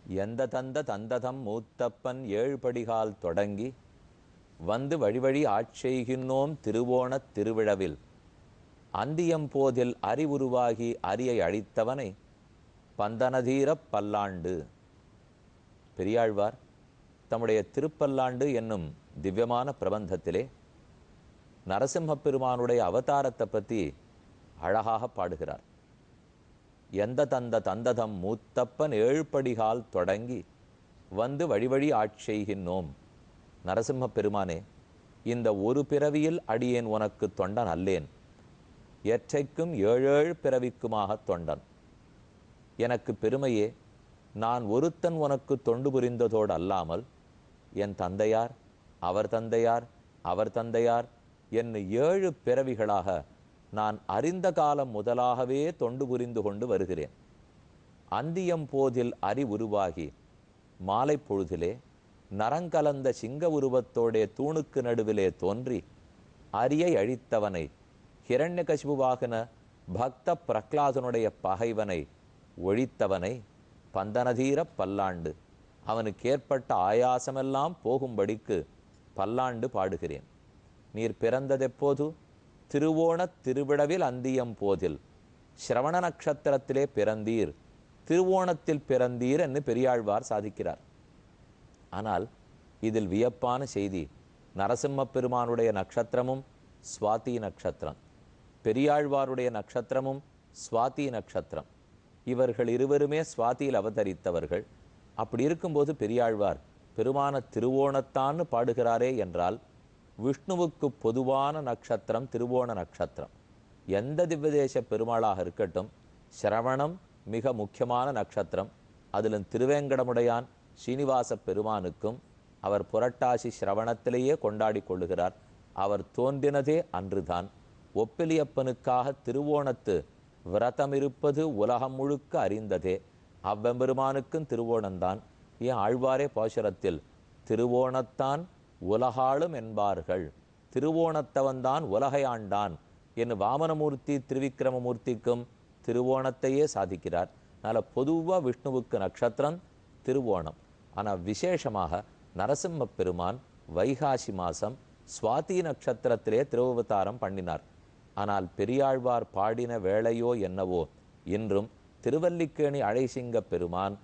எந்த தந்த தந்ததம் மூத்தப்பன் ஏழ்படிகால் தொடங்கி வந்து வழிவழி ஆட்செய்கின்றோம் திருவோணத் திருவிழவில் அந்தியம்போதில் அறிவுருவாகி அரியை அழித்தவனை பந்தனதீரப் பல்லாண்டு. பெரியாழ்வார் தம்முடைய திருப்பல்லாண்டு என்னும் திவ்யமான பிரபந்தத்திலே நரசிம்மப் பெருமானுடைய அவதாரத்தை பற்றி அழகாக பாடுகிறார். எந்த தந்த தந்ததம் மூத்தப்பன் ஏழ்படிகால் தொடங்கி வந்து வழிவழி ஆட்செய்கின்றோம். நரசிம்மப் பெருமானே, இந்த ஒரு பிறவியில் அடியேன் உனக்கு தொண்டன் அல்லேன், எற்றைக்கும் ஏழேழு பிறவிக்குமாக தொண்டன். எனக்கு பெருமையே, நான் ஒருத்தன் உனக்கு தொண்டு புரிந்ததோடு அல்லாமல் என் தந்தையார், அவர் தந்தையார், அவர் தந்தையார் என்னும் 7 பிறவிகளாக நான் அறிந்த காலம் முதலாகவே தொண்டு புரிந்து கொண்டு வருகிறேன். அந்தியம் போதில் அறிவுருவாகி மாலை பொழுதிலே நரங்கலந்த சிங்க உருவத்தோடைய தூணுக்கு நடுவிலே தோன்றி அரியை அழித்தவனை, ஹிரண்யகசிபுவாகின பக்த பிரகலாதனுடைய பகைவனை ஒழித்தவனை பந்தனதீர பல்லாண்டு, அவனுக்கு ஏற்பட்ட ஆயாசமெல்லாம் போகும்படிக்கு பல்லாண்டு பாடுகிறேன். நீர் பிறந்ததெப்போது? திருவோணத் திருவிழவில் அந்தியம் போதில், சிரவண நட்சத்திரத்திலே பிறந்தீர், திருவோணத்தில் பிறந்தீர் என்று பெரியாழ்வார் சாதிக்கிறார். ஆனால் இதில் வியப்பான செய்தி, நரசிம்மப் பெருமானுடைய நட்சத்திரமும் சுவாதி நட்சத்திரம், பெரியாழ்வாருடைய நட்சத்திரமும் சுவாதி நட்சத்திரம். இவர்கள் இருவருமே சுவாதியில் அவதரித்தவர்கள். அப்படி இருக்கும்போது பெரியாழ்வார் பெருமான திருவோணத்தான்னு பாடுகிறாரே என்றால், விஷ்ணுவுக்கு பொதுவான நட்சத்திரம் திருவோண நட்சத்திரம். எந்த திவ்யதேச பெருமாளாக இருக்கட்டும், சிரவணம் மிக முக்கியமான நட்சத்திரம். அதிலும் திருவேங்கடமுடையான் ஸ்ரீனிவாச பெருமானுக்கும் அவர் புரட்டாசி சிரவணத்திலேயே கொண்டாடி கொள்ளுகிறார். அவர் தோன்றினதே அன்றுதான். ஒப்பிலியப்பனுக்காக திருவோணத்து விரதம் இருப்பது உலகம் முழுக்க அறிந்ததே. அவ்வெம்பெருமானுக்கும் திருவோணந்தான். ஏன் ஆழ்வாரே பாசுரத்தில் திருவோணத்தான் உலகாளும் என்பார்கள், திருவோணத்தவன்தான் உலகை ஆண்டான் என்று வாமனமூர்த்தி திருவிக்கிரமமூர்த்திக்கும் திருவோணத்தையே சாதிக்கிறார். அதனால் பொதுவாக விஷ்ணுவுக்கு நட்சத்திரம் திருவோணம். ஆனால் விசேஷமாக நரசிம்மப் பெருமான் வைகாசி மாதம் சுவாதி நட்சத்திரத்திலே திருவவதாரம் பண்ணினார். ஆனால் பெரியாழ்வார் பாடின வேளையோ என்னவோ, இன்றும் திருவல்லிக்கேணி அழைசிங்க பெருமான்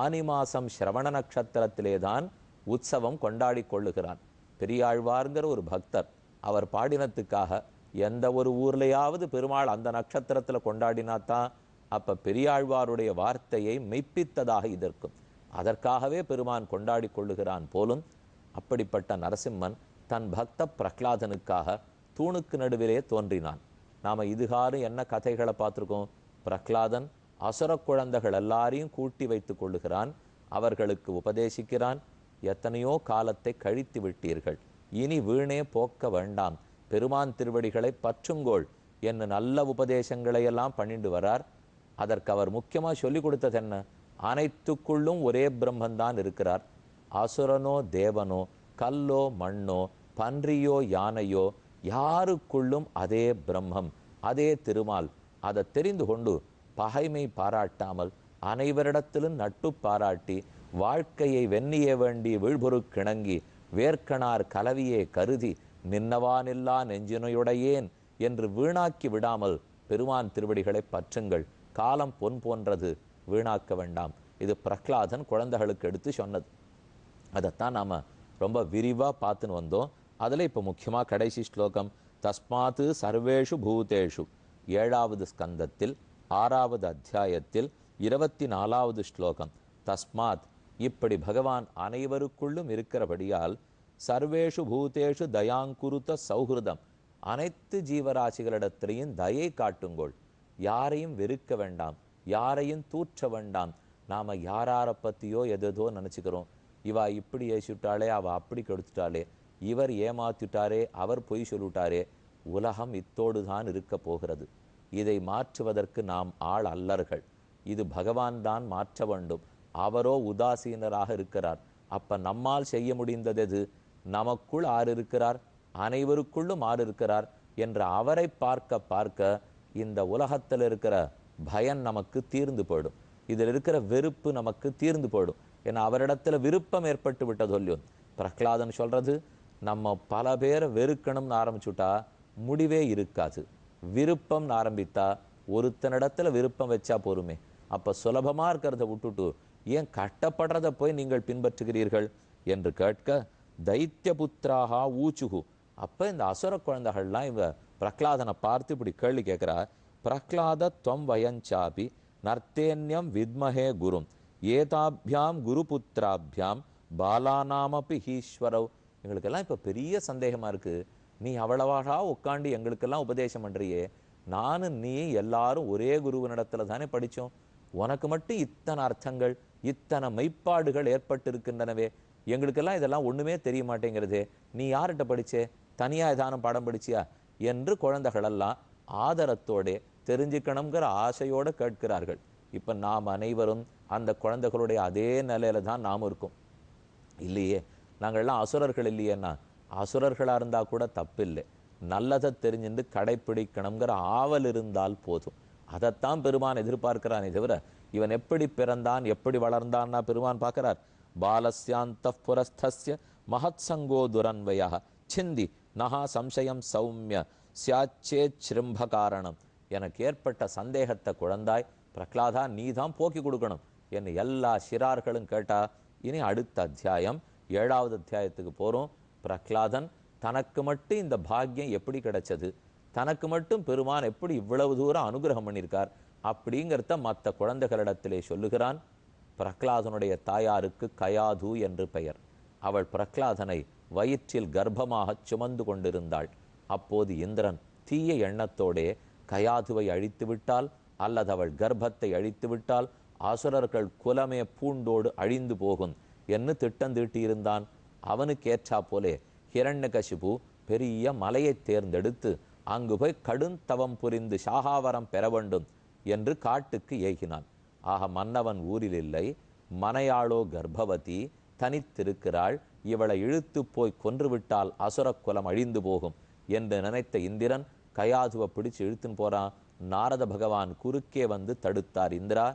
ஆனி மாதம் சிரவண நட்சத்திரத்திலேதான் உற்சவம் கொண்டாடி கொள்ளுகிறான். பெரியாழ்வார்ங்கிற ஒரு பக்தர், அவர் பாடினத்துக்காக எந்த ஒரு ஊர்லையாவது பெருமாள் அந்த நட்சத்திரத்தில் கொண்டாடினாத்தான் அப்போ பெரியாழ்வாருடைய வார்த்தையை மெய்ப்பித்ததாக இதற்கும். அதற்காகவே பெருமான் கொண்டாடி கொள்ளுகிறான் போலும். அப்படிப்பட்ட நரசிம்மன் தன் பக்த பிரகலாதனுக்காக தூணுக்கு நடுவிலே தோன்றினான். நாம் இதுகாரும் என்ன கதைகளை பார்த்துருக்கோம்? பிரகலாதன் அசுர குழந்தைகள் எல்லாரையும் கூட்டி வைத்து கொள்ளுகிறான், அவர்களுக்கு உபதேசிக்கிறான். எத்தனையோ காலத்தை கழித்து விட்டீர்கள், இனி வீணே போக்க வேண்டாம், பெருமான் திருவடிகளை பற்றுங்கோள் என்ன நல்ல உபதேசங்களை எல்லாம் பண்ணிட்டு வரார். அதற்கு அவர் முக்கியமாக சொல்லி கொடுத்தது என்ன? அனைத்துக்குள்ளும் ஒரே பிரம்மந்தான் இருக்கிறார். அசுரனோ தேவனோ கல்லோ மண்ணோ பன்றியோ யானையோ யாருக்குள்ளும் அதே பிரம்மம், அதே திருமால். அதை தெரிந்து கொண்டு பகைமை பாராட்டாமல் அனைவரிடத்திலும் நட்பு பாராட்டி வாழ்க்கையை வெண்ணிய வேண்டி விழ்பொருக்கிணங்கி வேர்க்கணார் கலவியே கருதி நின்னவானில்லா நெஞ்சினையுடையேன் என்று வீணாக்கி விடாமல் பெருமான் திருவடிகளை பற்றுங்கள், காலம் பொன் போன்றது, வீணாக்க வேண்டாம். இது பிரகலாதன் குழந்தைகளுக்கு எடுத்து சொன்னது. அதைத்தான் நாம் ரொம்ப விரிவாக பார்த்துன்னு வந்தோம். அதில் இப்போ முக்கியமாக கடைசி ஸ்லோகம், தஸ்மாத்து சர்வேஷு பூதேஷு, 7வது ஸ்கந்தத்தில் 6வது அத்தியாயத்தில் 24வது ஸ்லோகம். தஸ்மாத், இப்படி பகவான் அனைவருக்குள்ளும் இருக்கிறபடியால், சர்வேஷு பூதேஷு தயாங்குருத்த சௌஹிருதம், அனைத்து ஜீவராசிகளிடத்திலையும் தயை காட்டுங்கோள். யாரையும் வெறுக்க வேண்டாம், யாரையும் தூற்ற வேண்டாம். நாம் யாரை பற்றியோ எதோ நினச்சிக்கிறோம். இவா இப்படி ஏசிவிட்டாளே, அவள் அப்படி கெடுத்துட்டாளே, இவர் ஏமாத்திட்டாரே, அவர் பொய் சொல்லிவிட்டாரே. உலகம் இத்தோடு தான் இருக்க போகிறது. இதை மாற்றுவதற்கு நாம் ஆள் அல்லர்கள். இது பகவான் தான் மாற்ற வேண்டும். அவரோ உதாசீனராக இருக்கிறார். அப்போ நம்மால் செய்ய முடிந்தது எது? நமக்குள் ஆறு இருக்கிறார், அனைவருக்குள்ளும் ஆறு இருக்கிறார் என்ற அவரை பார்க்க பார்க்க இந்த உலகத்தில் இருக்கிற பயம் நமக்கு தீர்ந்து போயிடும். இதில் இருக்கிற வெறுப்பு நமக்கு தீர்ந்து போயிடும். ஏன்னா அவரிடத்துல விருப்பம் ஏற்பட்டு விட்டது இல்லையோ. பிரகலாதன் சொல்றது, நம்ம பல பேரை வெறுக்கணும்னு ஆரம்பிச்சுட்டா முடிவே இருக்காது. விருப்பம்னு ஆரம்பித்தா ஒருத்தனிடத்துல விருப்பம் வச்சா போருமே. அப்ப சுலபமா இருக்கிறத விட்டுட்டு ஏன் கட்டப்படுறத போய் நீங்கள் பின்பற்றுகிறீர்கள் என்று கேட்க, தைத்திய புத்திராகா ஊச்சுகு. அப்ப இந்த அசுர குழந்தைகள்லாம் இவ பிரகலாதனை பார்த்து இப்படி கேள்வி கேட்கிறா. பிரகலாத துவம் வயஞ்சாபி நர்த்தேன்யம் வித்மஹே குரும் ஏதாபியாம் குரு புத்திராபியாம் பாலானாமபி ஈஸ்வரவ். எங்களுக்கெல்லாம் இப்ப பெரிய சந்தேகமா இருக்கு. நீ அவ்வளவாகா உட்காந்து எங்களுக்கெல்லாம் உபதேசம் பண்றியே, நானும் நீ எல்லாரும் ஒரே குருவனிடத்துல தானே படிச்சோம். உனக்கு மட்டும் இத்தனை அர்த்தங்கள் இத்தனை மெய்ப்பாடுகள் ஏற்பட்டு இருக்கின்றனவே, எங்களுக்கெல்லாம் இதெல்லாம் ஒண்ணுமே தெரிய மாட்டேங்கிறதே. நீ யார்கிட்ட படிச்சே? தனியா ஏதானும் பாடம் படிச்சியா என்று குழந்தைகளெல்லாம் ஆதரத்தோட தெரிஞ்சுக்கணுங்கிற ஆசையோட கேட்கிறார்கள். இப்ப நாம் அனைவரும் அந்த குழந்தைகளுடைய அதே நிலையில தான் நாம் இருக்கோம் இல்லையே. நாங்கள்லாம் அசுரர்கள் இல்லையேன்னா, அசுரர்களா இருந்தா கூட தப்பில்லை. நல்லதை தெரிஞ்சுட்டு கடைப்பிடிக்கணுங்கிற ஆவல் இருந்தால் போதும். அதைத்தான் பெருமான் எதிர்பார்க்கிறானே தவிர இவன் எப்படி பிறந்தான் எப்படி வளர்ந்தான்னா பெருமான் பார்க்கிறார். பாலஸ்யாந்த புரஸ்தஸ்ய மகத் சங்கோ துரன்வயா சிந்தி நகா சம்சயம் சௌமிய சியாச்சே சிரும்ப காரணம். எனக்கு ஏற்பட்ட சந்தேகத்தை குழந்தாய் பிரகலாதா நீதான் போக்கி கொடுக்கணும் என்று எல்லா சிறார்களும் கேட்டா. இனி அடுத்த அத்தியாயம் 7வது அத்தியாயத்துக்கு போறோம். பிரகலாதன் தனக்கு மட்டும் இந்த பாக்கியம் எப்படி கிடைச்சது, தனக்கு மட்டும் பெருமான் எப்படி இவ்வளவு தூரம் அனுகிரகம் பண்ணியிருக்கார் அப்படிங்கிறத மற்ற குழந்தைகளிடத்திலே சொல்லுகிறான். பிரகலாதனுடைய தாயாருக்கு கயாது என்று பெயர். அவள் பிரகலாதனை வயிற்றில் கர்ப்பமாக சுமந்து கொண்டிருந்தாள். அப்போது இந்திரன் தீய எண்ணத்தோடே கயாதுவை அழித்து விட்டால் அல்லது அவள் கர்ப்பத்தை அழித்து விட்டால் அசுரர்கள் குலமே பூண்டோடு அழிந்து போகும் என்று திட்டம் தீட்டியிருந்தான். அவனுக்கு ஏற்றா போலே ஹிரண்யகசிபு பெரிய மலையை தேர்ந்தெடுத்து அங்கு போய் கடுந்தவம் புரிந்து சாகாவரம் பெற வேண்டும் என்று காட்டுக்கு ஏகினான். ஆக மன்னவன் ஊரில் இல்லை, மனையாளோ கர்ப்பவதி தனித்திருக்கிறாள், இவளை இழுத்து போய் கொன்றுவிட்டால் அசுர குலம் அழிந்து போகும் என்று நினைத்த இந்திரன் கயாதுவை பிடிச்சு இழுத்துன்னு போறான். நாரத பகவான் குறுக்கே வந்து தடுத்தார். இந்திரா,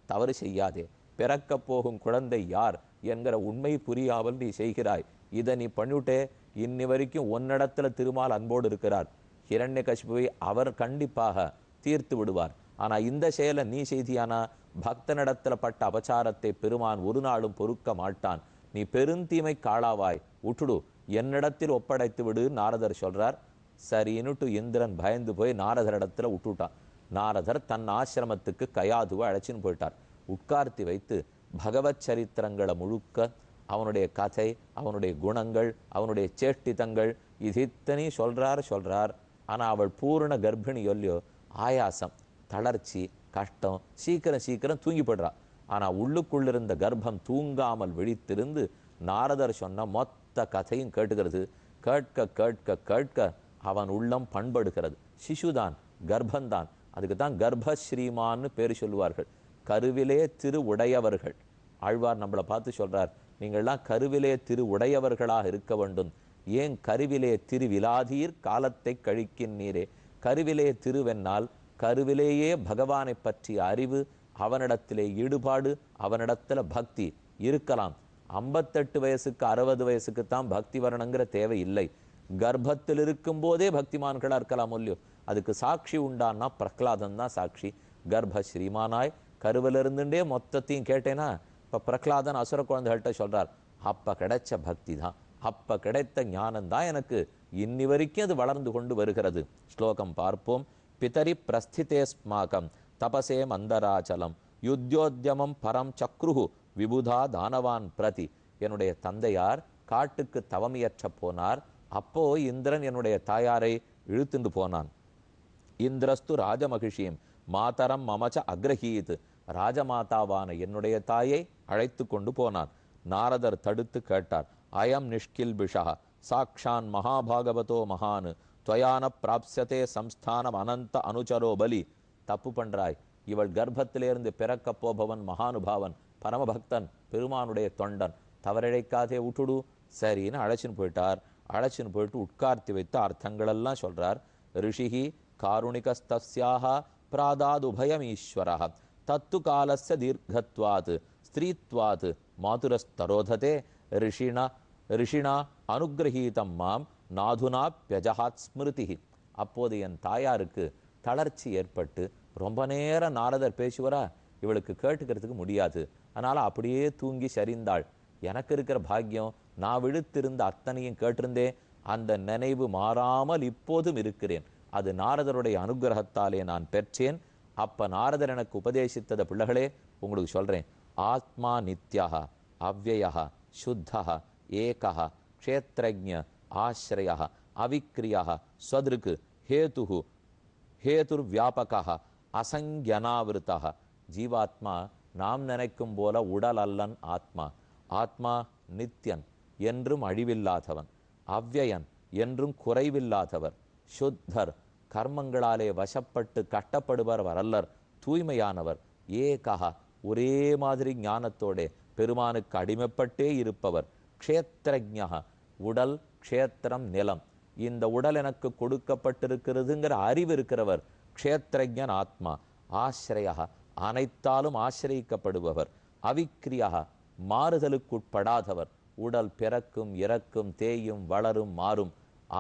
தவறு செய்யாதே, பிறக்கப் போகும் குழந்தை யார் என்கிற உண்மை புரியாமல் நீ செய்கிறாய். இதை நீ பண்ணிவிட்டே இன்னி வரைக்கும் உன்னிடத்துல திருமால் அன்போடு இருக்கிறார். ஹிரண்யகசிபுவை அவர் கண்டிப்பாக தீர்த்து விடுவார். ஆனா இந்த செயலை நீ செய்தியானா பக்தனிடத்துல பட்ட அபச்சாரத்தை பெருமான் ஒரு நாளும் பொறுக்க மாட்டான். நீ பெருந்தீமை காளாவாய், விட்டுடு, என்னிடத்தில் ஒப்படைத்து விடு நாரதர் சொல்றார். சரின்னுட்டு இந்திரன் பயந்து போய் நாரதரிடத்துல விட்டுட்டான். நாரதர் தன் ஆசிரமத்துக்கு கயாதுவை அழைச்சின்னு போயிட்டார். உட்கார்த்தி வைத்து பகவத் சரித்திரங்களை முழுக்க, அவனுடைய கதை, அவனுடைய குணங்கள், அவனுடைய சேஷ்டிதங்கள் இது இத்தனை சொல்றார். ஆனா அவள் பூர்ண கர்ப்பிணி இல்லையோ, ஆயாசம், தளர்ச்சி, கஷ்டம், சீக்கிரம் தூங்கி போடுறா. ஆனா உள்ளுக்குள்ளிருந்த கர்ப்பம் தூங்காமல் விழித்திருந்து நாரதர் சொன்ன மொத்த கதையும் கேட்டுக்கிறது. கேட்க கேட்க கேட்க அவன் உள்ளம் பண்படுகிறது. சிசுதான், கர்ப்பந்தான். அதுக்கு தான் கர்ப்பஸ்ரீமான்னு பேர் சொல்லுவார்கள். கருவிலே திரு உடையவர்கள். ஆழ்வார் நம்மளை பார்த்து சொல்றார், நீங்கள்லாம் கருவிலே திரு உடையவர்களாக இருக்க வேண்டும். ஏன் கருவிலே திருவிலாதீர் காலத்தை கழிக்கின்றீரே. கருவிலே திருவென்னால் கருவிலேயே பகவானை பற்றிய அறிவு, அவனிடத்திலே ஈடுபாடு, அவனிடத்துல பக்தி இருக்கலாம். 58 வயசுக்கு 60 வயசுக்குத்தான் பக்தி வரணுங்கிற தேவை இல்லை. கர்ப்பத்தில் இருக்கும் போதே பக்திமான்களா இருக்கலாம் இல்லையோ. அதுக்கு சாட்சி உண்டான்னா பிரகலாதன் தான் சாட்சி. கர்ப்ப ஸ்ரீமானாய் கருவில இருந்துட்டே மொத்தத்தையும் கேட்டேனா. இப்ப பிரகலாதன் அசுர குழந்தைகள்கிட்ட சொல்றார், அப்ப கிடைச்ச பக்தி தான், அப்ப கிடைத்த ஞானம் தான் எனக்கு இன்னி வரைக்கும் அது வளர்ந்து கொண்டு வருகிறது. ஸ்லோகம் பார்ப்போம். பிதரி பிரஸ்திதேஸ்மாகம் தபசே மந்தராச்சலம் யுத்தியோத்யமம் பரம் சக்ருஹு விபுதா தானவான் பிரதி. என்னுடைய தந்தையார் காட்டுக்கு தவமியற்ற போனார். அப்போ இந்திரன் என்னுடைய தாயாரை இழுத்துண்டு போனான். இந்திரஸ்து ராஜமகிஷியும் மாதரம் மமச்ச அக்ரஹீத். ராஜமாதாவான என்னுடைய தாயை அழைத்து கொண்டு போனான். நாரதர் தடுத்து கேட்டார், அயம் நிஷ்கில்பிஷா சாக்ஷான் மகாபாகவதோ மகான் துவயான பிராப்சதே சம்ஸ்தானம் அனந்த அனுச்சரோ பலி. தப்பு பண்றாய், இவள் கர்ப்பத்திலிருந்து பிறக்க போபவன் மகானுபாவன், பரமபக்தன், பெருமானுடைய தொண்டன், தவறிழைக்காதே, விட்டுடு. சரின்னு அழைச்சின்னு போயிட்டார். அழைச்சின்னு போயிட்டு உட்கார்த்தி வைத்து அர்த்தங்களெல்லாம் சொல்றார். ரிஷிஹி காருணிகஸ்தஸ்யாக பிராதாத் உபயம் ஈஸ்வரः தத்து காலஸ்ய தீர்க்கத்வாத் ஸ்திரீத்வாத் மாதுரஸ்தரோததே ரிஷிணா ரிஷிணா அனுகிரகீதம் மாம் நாதுனா பியஜஹாத் ஸ்மிருதி. அப்போது என் தாயாருக்கு தளர்ச்சி ஏற்பட்டு ரொம்ப நேரம் நாரதர் பேசுவரா, இவளுக்கு கேட்டுக்கிறதுக்கு முடியாது. அதனால அப்படியே தூங்கி சரிந்தாள். எனக்கு இருக்கிற பாக்கியம், நான் விழுத்திருந்த அத்தனையும் கேட்டிருந்தேன். அந்த நினைவு மாறாமல் இப்போதும் இருக்கிறேன். அது நாரதருடைய அனுகிரகத்தாலே நான் பெற்றேன். அப்ப நாரதர் எனக்கு உபதேசித்தத பிள்ளைகளே உங்களுக்கு சொல்றேன். ஆத்மா நித்யா அவ்யயா சுத்தா ஏகா க்ஷேத்ரஜ்ஞ ஆஸ்ரயா அவிக்ரியா ஸ்வத்ருக்கு ஹேதுஹு ஹேதுர் வியாபகா அசங்கியனாவிருத்தா. ஜீவாத்மா நாம் நினைக்கும் போல உடல் அல்லன். ஆத்மா ஆத்மா நித்யன், என்றும் அழிவில்லாதவன். அவ்யயன், என்றும் குறைவில்லாதவர். சுத்தர், கர்மங்களாலே வசப்பட்டு கட்டப்படுபவர் அல்லர், தூய்மையானவர். ஏகா, ஒரே மாதிரி ஞானத்தோட பெருமானுக்கு அடிமைப்பட்டே இருப்பவர். க்ஷேத்ரஜ்ஞா, உடல் க்ஷேத்திரம் நிலம், இந்த உடல் எனக்கு கொடுக்கப்பட்டிருக்கிறதுங்கிற அறிவு இருக்கிறவர் க்ஷேத்ரஜ்ஞன் ஆத்மா. ஆஸ்ரயா, அனைத்தாலும் ஆசிரியக்கப்படுபவர். அவிக்ரியா, மாறுதலுக்குட்படாதவர். உடல் பிறக்கும் இறக்கும் தேயும் வளரும் மாறும்.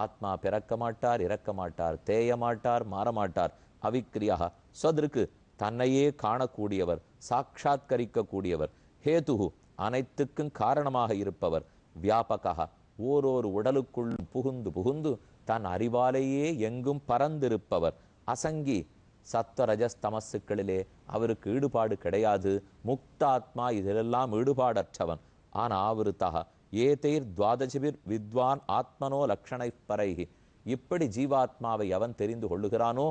ஆத்மா பிறக்க மாட்டார், இறக்க மாட்டார், தேய மாட்டார், மாறமாட்டார். அவிக்ரியா ஸ்வத்ருக்கு, தன்னையே காணக்கூடியவர், சாட்சாத்கரிக்க கூடியவர். ஹேதுஹு, அனைத்துக்கும் காரணமாக இருப்பவர். வியாபகா, ஓரோரு உடலுக்குள் புகுந்து புகுந்து தன் அறிவாலேயே எங்கும் பறந்திருப்பவர். அசங்கி, சத்வரஜஸ்தமசுக்களிலே அவருக்கு ஈடுபாடு கிடையாது. முக்தாத்மா, இதிலெல்லாம் ஈடுபாடற்றவன். ஆனாவிருத்தா ஏதைர் துவாதசிபிர் வித்வான் ஆத்மனோ லக்ஷணை பரைகி. இப்படி ஜீவாத்மாவை அவன் தெரிந்து கொள்ளுகிறானோ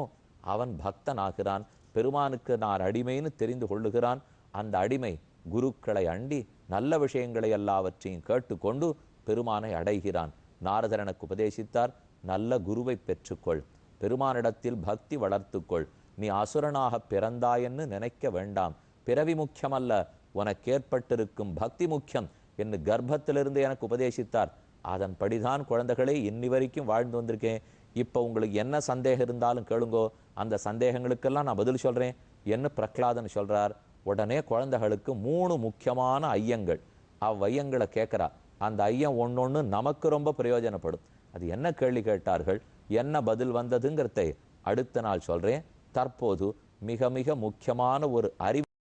அவன் பக்தனாகிறான். பெருமானுக்கு நான் அடிமைன்னு தெரிந்து கொள்ளுகிறான். அந்த அடிமை குருக்களை அண்டி நல்ல விஷயங்களை எல்லாவற்றையும் கேட்டுக்கொண்டு பெருமானை அடைகிறான். நாரதர் எனக்கு உபதேசித்தார், நல்ல குருவை பெற்றுக்கொள், பெருமானிடத்தில் பக்தி வளர்த்துக்கொள். நீ அசுரனாக பிறந்தாயென்னு நினைக்க வேண்டாம். பிறவி முக்கியமல்ல, உனக்கு ஏற்பட்டிருக்கும் பக்தி முக்கியம் என்று கர்ப்பத்திலிருந்து எனக்கு உபதேசித்தார். அதன்படிதான் குழந்தைகளே இன்னி வரைக்கும் வாழ்ந்து வந்திருக்கேன். இப்போ உங்களுக்கு என்ன சந்தேகம் இருந்தாலும் கேளுங்கோ, அந்த சந்தேகங்களுக்கெல்லாம் நான் பதில் சொல்றேன் என்ன பிரகலாதன் சொல்றார். உடனே குழந்தைகளுக்கு 3 முக்கியமான ஐயங்கள், அவ்வையங்களை கேட்கிறா. அந்த ஐயம் ஒன்னொன்னு நமக்கு ரொம்ப பிரயோஜனப்படும். அது என்ன கேள்வி கேட்டார்கள், என்ன பதில் வந்ததுங்கிறதை அடுத்த நாள் சொல்றேன். தற்போது மிக மிக முக்கியமான ஒரு அறிவு